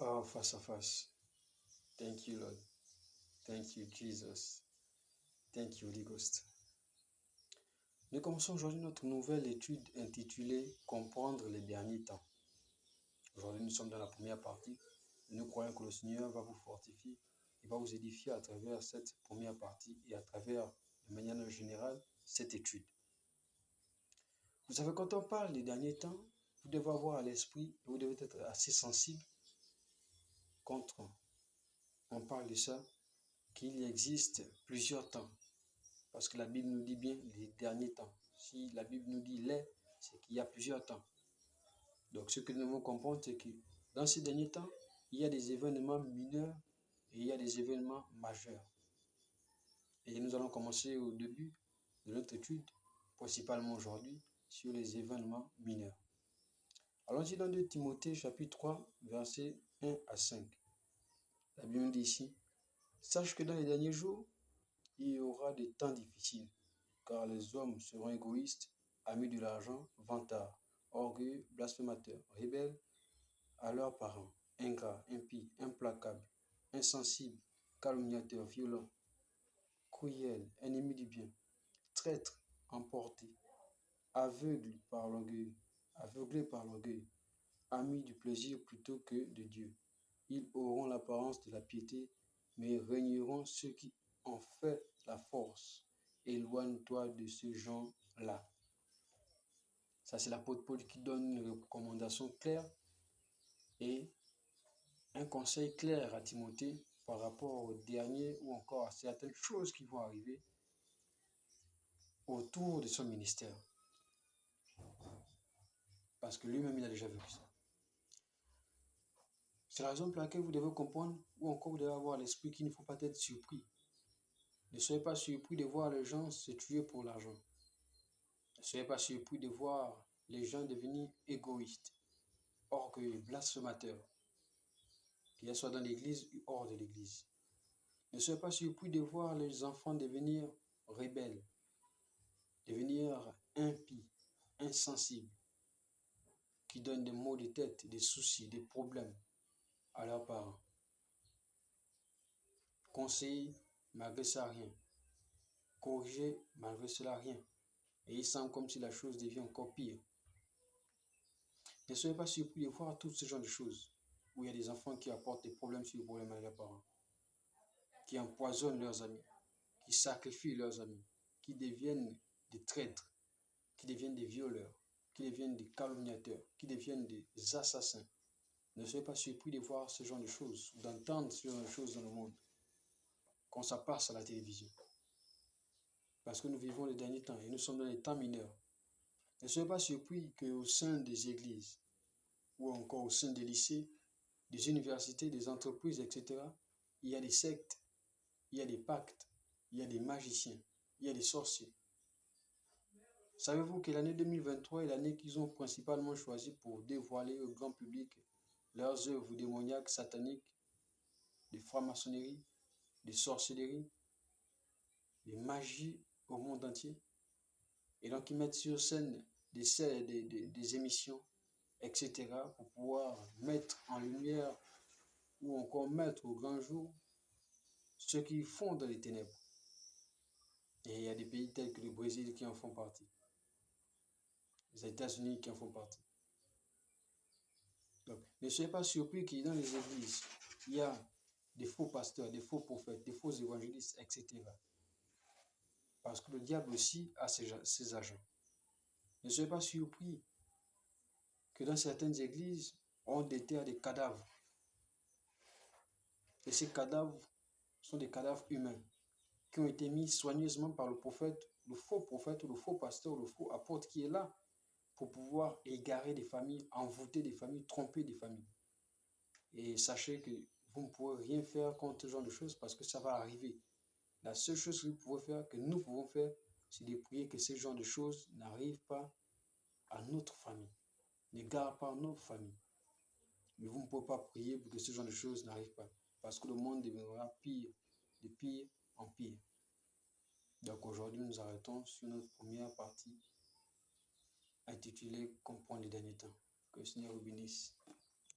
Oh, face à face. Thank you, Lord. Thank you, Jesus. Thank you, Holy Ghost. Nous commençons aujourd'hui notre nouvelle étude intitulée « Comprendre les derniers temps ». Aujourd'hui, nous sommes dans la première partie. Nous croyons que le Seigneur va vous fortifier et va vous édifier à travers cette première partie et à travers, de manière générale, cette étude. Vous savez, quand on parle des derniers temps, vous devez avoir à l'esprit, vous devez être assez sensible quand on parle de ça, qu'il existe plusieurs temps. Parce que la Bible nous dit bien les derniers temps. Si la Bible nous dit les, c'est qu'il y a plusieurs temps. Donc ce que nous devons comprendre, c'est que dans ces derniers temps, il y a des événements mineurs et il y a des événements majeurs. Et nous allons commencer au début de notre étude, principalement aujourd'hui, sur les événements mineurs. Allons-y dans 2 Timothée chapitre 3, versets 1 à 5. La Bible nous dit ici, « Sache que dans les derniers jours, il y aura des temps difficiles, car les hommes seront égoïstes, amis de l'argent, vantards, orgueilleux, blasphémateurs, rebelles à leurs parents, ingrats, impies, implacables, insensibles, calomniateurs, violents, cruels, ennemis du bien, traîtres, emportés, aveuglés par l'orgueil, amis du plaisir plutôt que de Dieu. Ils auront l'apparence de la piété, mais régneront ceux qui en fait la force. Éloigne-toi de ce genre-là. » Ça, c'est l'apôtre Paul qui donne une recommandation claire et un conseil clair à Timothée par rapport aux derniers ou encore à certaines choses qui vont arriver autour de son ministère. Parce que lui-même, il a déjà vécu ça. C'est la raison pour laquelle vous devez comprendre ou encore vous devez avoir à l'esprit qu'il ne faut pas être surpris. Ne soyez pas surpris de voir les gens se tuer pour l'argent. Ne soyez pas surpris de voir les gens devenir égoïstes, orgueilleux, blasphémateurs, qu'ils soient dans l'église ou hors de l'église. Ne soyez pas surpris de voir les enfants devenir rebelles, devenir impies, insensibles, qui donnent des maux de tête, des soucis, des problèmes à leurs parents. Conseiller, malgré ça, rien. Corriger, malgré cela, rien. Et il semble comme si la chose devient encore pire. Ne soyez pas surpris de voir tout ce genre de choses, où il y a des enfants qui apportent des problèmes sur les problèmes à leurs parents, qui empoisonnent leurs amis, qui sacrifient leurs amis, qui deviennent des traîtres, qui deviennent des violeurs, qui deviennent des calomniateurs, qui deviennent des assassins. Ne soyez pas surpris de voir ce genre de choses, d'entendre ce genre de choses dans le monde, quand ça passe à la télévision. Parce que nous vivons les derniers temps et nous sommes dans les temps mineurs. Ne soyez pas surpris qu'au sein des églises, ou encore au sein des lycées, des universités, des entreprises, etc., il y a des sectes, il y a des pactes, il y a des magiciens, il y a des sorciers. Savez-vous que l'année 2023 est l'année qu'ils ont principalement choisi pour dévoiler au grand public leurs œuvres démoniaques, sataniques, de franc-maçonnerie, de sorcellerie, de magie au monde entier? Et donc ils mettent sur scène des émissions, etc., pour pouvoir mettre en lumière ou encore mettre au grand jour ceux qui font dans les ténèbres. Et il y a des pays tels que le Brésil qui en font partie, les États-Unis qui en font partie. Donc, ne soyez pas surpris que dans les églises, il y a des faux pasteurs, des faux prophètes, des faux évangélistes, etc. Parce que le diable aussi a ses agents. Ne soyez pas surpris que dans certaines églises, on déterre des cadavres. Et ces cadavres sont des cadavres humains qui ont été mis soigneusement par le prophète, le faux prophète, ou le faux pasteur, le faux apôtre qui est là pour pouvoir égarer des familles, envoûter des familles, tromper des familles. Et sachez que vous ne pourrez rien faire contre ce genre de choses parce que ça va arriver. La seule chose que vous pouvez faire, que nous pouvons faire, c'est de prier que ce genre de choses n'arrivent pas à notre famille, n'égarent pas notre famille. Mais vous ne pouvez pas prier pour que ce genre de choses n'arrivent pas parce que le monde deviendra pire, de pire en pire. Donc aujourd'hui, nous arrêtons sur notre première partie intitulée « Comprendre les derniers temps ». Que le Seigneur vous bénisse.